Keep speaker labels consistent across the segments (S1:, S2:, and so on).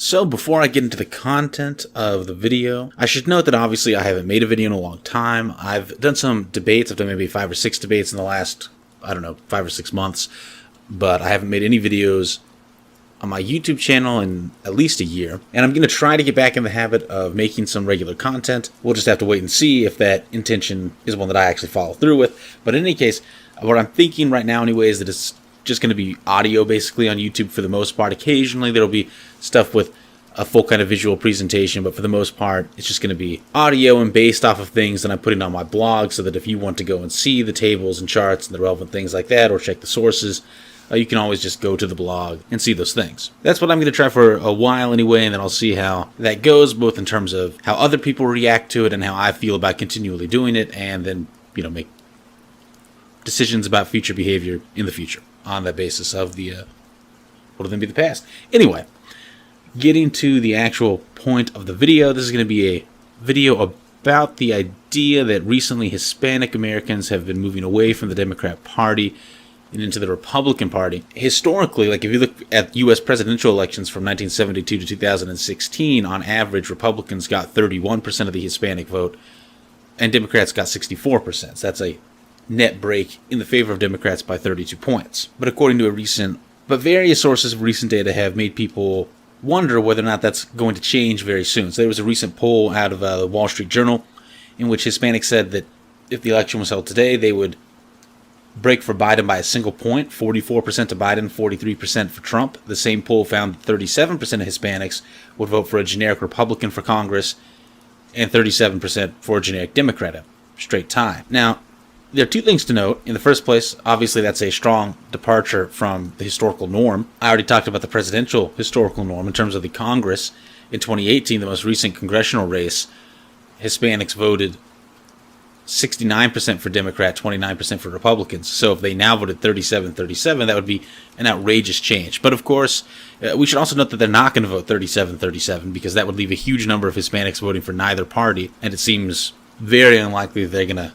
S1: So before I get into the content of the video, I should note that obviously I haven't made a video in a long time. I've done some debates. I've done maybe 5 or 6 debates in the last, 5 or 6 months. But I haven't made any videos on my YouTube channel in at least a year. And I'm going to try to get back in the habit of making some regular content. We'll just have to wait and see if that intention is one that I actually follow through with. But in any case, what I'm thinking right now anyway is that it's just going to be audio basically on YouTube for the most part. Occasionally there'll be stuff with a full kind of visual presentation, but for the most part it's just going to be audio and based off of things that I'm putting on my blog, so that if you want to go and see the tables and charts and the relevant things like that, or check the sources, you can always just go to the blog and see those things. That's what I'm going to try for a while anyway, and then I'll see how that goes, both in terms of how other people react to it and how I feel about continually doing it, and then, make decisions about future behavior in the future on that basis of the what will then be the past. Anyway, getting to the actual point of the video, this is going to be a video about the idea that recently Hispanic Americans have been moving away from the Democrat Party and into the Republican Party. Historically, if you look at U.S. presidential elections from 1972 to 2016, on average, Republicans got 31% of the Hispanic vote, and Democrats got 64%. So that's a net break in the favor of Democrats by 32 points. But according to various sources of recent data have made people wonder whether or not that's going to change very soon. So there was a recent poll out of the Wall Street Journal in which Hispanics said that if the election was held today, they would break for Biden by a single point, 44% to Biden, 43% for Trump. The same poll found that 37% of Hispanics would vote for a generic Republican for Congress and 37% for a generic Democrat, a straight tie. Now, there are two things to note. In the first place, obviously that's a strong departure from the historical norm. I already talked about the presidential historical norm in terms of the Congress. In 2018, the most recent congressional race, Hispanics voted 69% for Democrat, 29% for Republicans. So if they now voted 37-37, that would be an outrageous change. But of course, we should also note that they're not going to vote 37-37, because that would leave a huge number of Hispanics voting for neither party. And it seems very unlikely that they're going to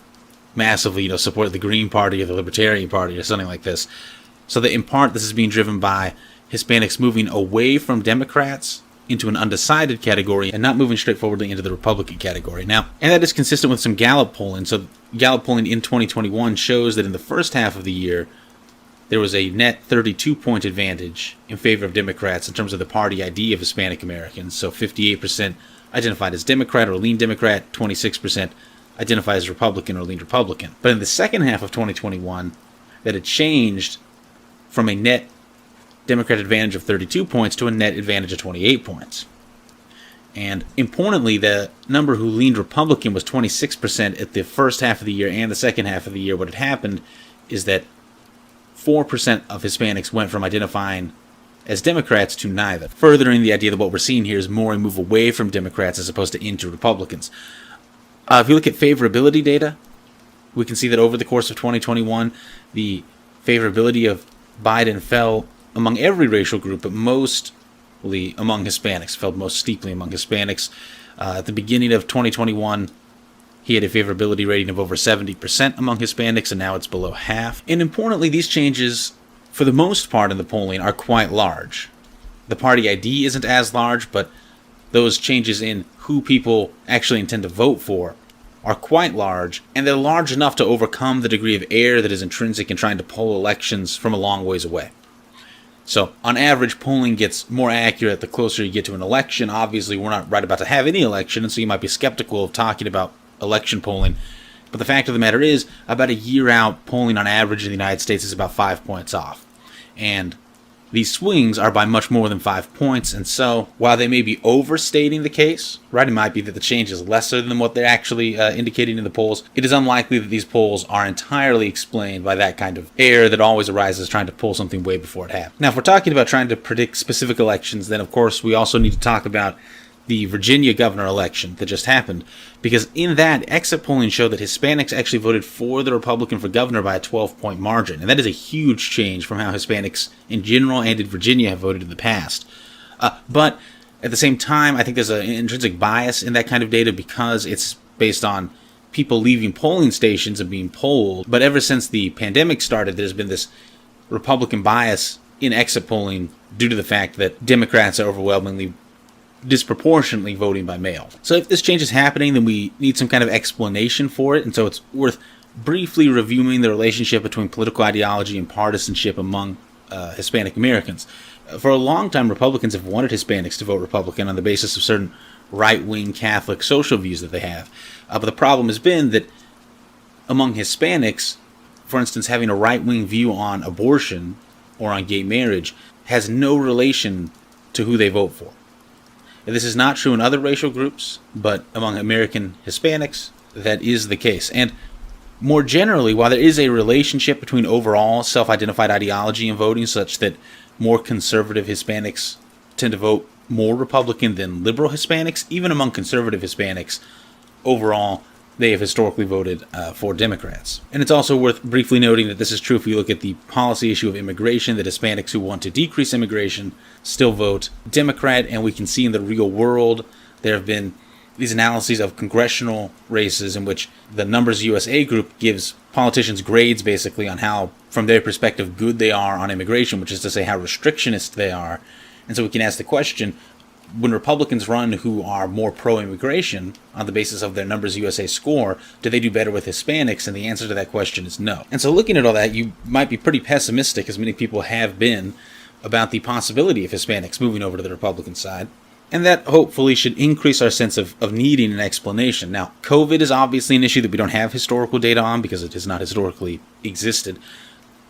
S1: massively, support the Green Party or the Libertarian Party or something like this. So that in part this is being driven by Hispanics moving away from Democrats into an undecided category and not moving straightforwardly into the Republican category. Now, and that is consistent with some Gallup polling. So Gallup polling in 2021 shows that in the first half of the year, there was a net 32-point advantage in favor of Democrats in terms of the party ID of Hispanic Americans. So 58% identified as Democrat or lean Democrat, 26% identified as Republican or leaned Republican. But in the second half of 2021, that had changed from a net Democrat advantage of 32 points to a net advantage of 28 points. And importantly, the number who leaned Republican was 26% at the first half of the year and the second half of the year. What had happened is that 4% of Hispanics went from identifying as Democrats to neither, furthering the idea that what we're seeing here is more a move away from Democrats as opposed to into Republicans. If you look at favorability data, we can see that over the course of 2021, the favorability of Biden fell among every racial group, but mostly among Hispanics, fell most steeply among Hispanics. At the beginning of 2021, he had a favorability rating of over 70% among Hispanics, and now it's below half. And importantly, these changes, for the most part in the polling, are quite large. The party ID isn't as large, but those changes in who people actually intend to vote for are quite large, and they're large enough to overcome the degree of error that is intrinsic in trying to poll elections from a long ways away. So, on average, polling gets more accurate the closer you get to an election. Obviously, we're not right about to have any election, and so you might be skeptical of talking about election polling. But the fact of the matter is, about a year out, polling on average in the United States is about 5 points off. And these swings are by much more than 5 points, and so while they may be overstating the case, right, it might be that the change is lesser than what they're actually indicating in the polls, it is unlikely that these polls are entirely explained by that kind of error that always arises trying to pull something way before it happens. Now, if we're talking about trying to predict specific elections, then of course we also need to talk about the Virginia governor election that just happened, because in that, exit polling showed that Hispanics actually voted for the Republican for governor by a 12-point margin, and that is a huge change from how Hispanics in general and in Virginia have voted in the past. But at the same time, I think there's an intrinsic bias in that kind of data because it's based on people leaving polling stations and being polled. But ever since the pandemic started, there's been this Republican bias in exit polling due to the fact that Democrats are overwhelmingly disproportionately voting by mail. So if this change is happening, then we need some kind of explanation for it, and so it's worth briefly reviewing the relationship between political ideology and partisanship among Hispanic Americans. For a long time, Republicans have wanted Hispanics to vote Republican on the basis of certain right-wing Catholic social views that they have. But the problem has been that among Hispanics, for instance, having a right-wing view on abortion or on gay marriage has no relation to who they vote for. This is not true in other racial groups, but among American Hispanics, that is the case. And more generally, while there is a relationship between overall self-identified ideology and voting, such that more conservative Hispanics tend to vote more Republican than liberal Hispanics, even among conservative Hispanics, overall, they have historically voted for Democrats. And it's also worth briefly noting that this is true if we look at the policy issue of immigration, that Hispanics who want to decrease immigration still vote Democrat, and we can see in the real world there have been these analyses of congressional races in which the Numbers USA group gives politicians grades basically on how, from their perspective, good they are on immigration, which is to say how restrictionist they are. And so we can ask the question, when Republicans run who are more pro-immigration on the basis of their Numbers USA score, do they do better with Hispanics? And the answer to that question is no. And so looking at all that, you might be pretty pessimistic, as many people have been, about the possibility of Hispanics moving over to the Republican side. And that hopefully should increase our sense of needing an explanation. Now, COVID is obviously an issue that we don't have historical data on because it has not historically existed.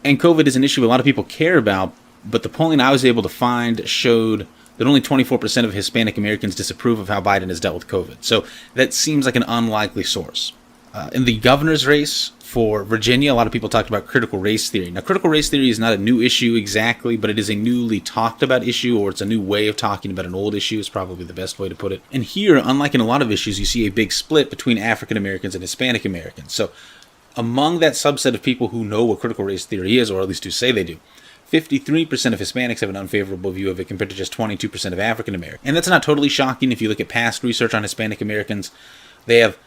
S1: And COVID is an issue a lot of people care about, but the polling I was able to find showed that only 24% of Hispanic Americans disapprove of how Biden has dealt with COVID. So that seems like an unlikely source. In the governor's race for Virginia, a lot of people talked about critical race theory. Now, critical race theory is not a new issue exactly, but it is a newly talked about issue, or it's a new way of talking about an old issue is probably the best way to put it. And here, unlike in a lot of issues, you see a big split between African Americans and Hispanic Americans. So among that subset of people who know what critical race theory is, or at least who say they do, 53% of Hispanics have an unfavorable view of it compared to just 22% of African Americans. And that's not totally shocking if you look at past research on Hispanic Americans. They have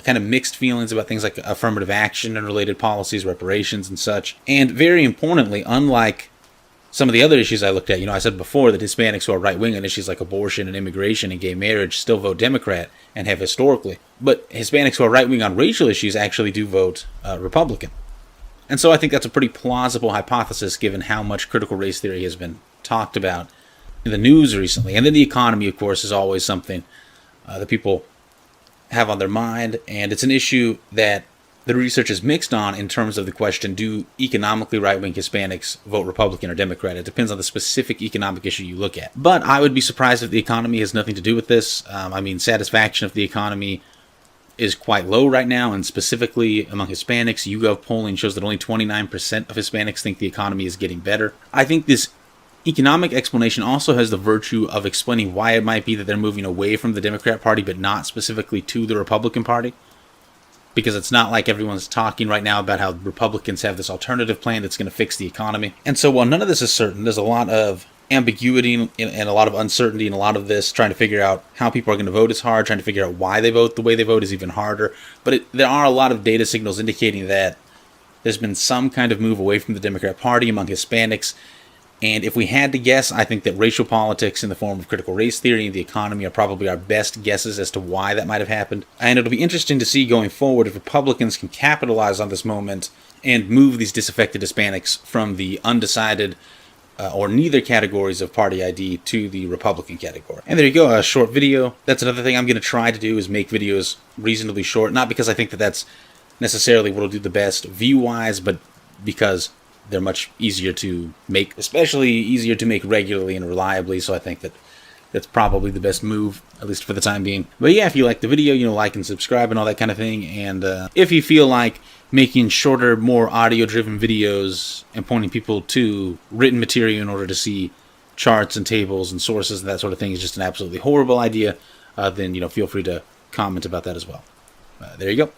S1: kind of mixed feelings about things like affirmative action and related policies, reparations and such. And very importantly, unlike some of the other issues I looked at, I said before that Hispanics who are right-wing on issues like abortion and immigration and gay marriage still vote Democrat and have historically. But Hispanics who are right-wing on racial issues actually do vote Republican. And so I think that's a pretty plausible hypothesis given how much critical race theory has been talked about in the news recently. And then the economy, of course, is always something that people have on their mind. And it's an issue that the research is mixed on in terms of the question, do economically right-wing Hispanics vote Republican or Democrat? It depends on the specific economic issue you look at. But I would be surprised if the economy has nothing to do with this. Satisfaction of the economy is quite low right now, and specifically among Hispanics, YouGov polling shows that only 29% of Hispanics think the economy is getting better. I think this economic explanation also has the virtue of explaining why it might be that they're moving away from the Democrat Party, but not specifically to the Republican Party. Because it's not like everyone's talking right now about how Republicans have this alternative plan that's going to fix the economy. And so while none of this is certain, there's a lot of ambiguity and a lot of uncertainty in a lot of this. Trying to figure out how people are going to vote is hard. Trying to figure out why they vote the way they vote is even harder. But there are a lot of data signals indicating that there's been some kind of move away from the Democrat Party among Hispanics. And if we had to guess, I think that racial politics in the form of critical race theory and the economy are probably our best guesses as to why that might have happened. And it'll be interesting to see going forward if Republicans can capitalize on this moment and move these disaffected Hispanics from the undecided or neither categories of party ID to the Republican category. And there you go, a short video. That's another thing I'm going to try to do, is make videos reasonably short. Not because I think that that's necessarily what will do the best view-wise, but because they're much easier to make, especially easier to make regularly and reliably. So I think that that's probably the best move, at least for the time being. But yeah, if you like the video, like and subscribe and all that kind of thing. And if you feel like making shorter, more audio-driven videos and pointing people to written material in order to see charts and tables and sources and that sort of thing is just an absolutely horrible idea, then feel free to comment about that as well. There you go.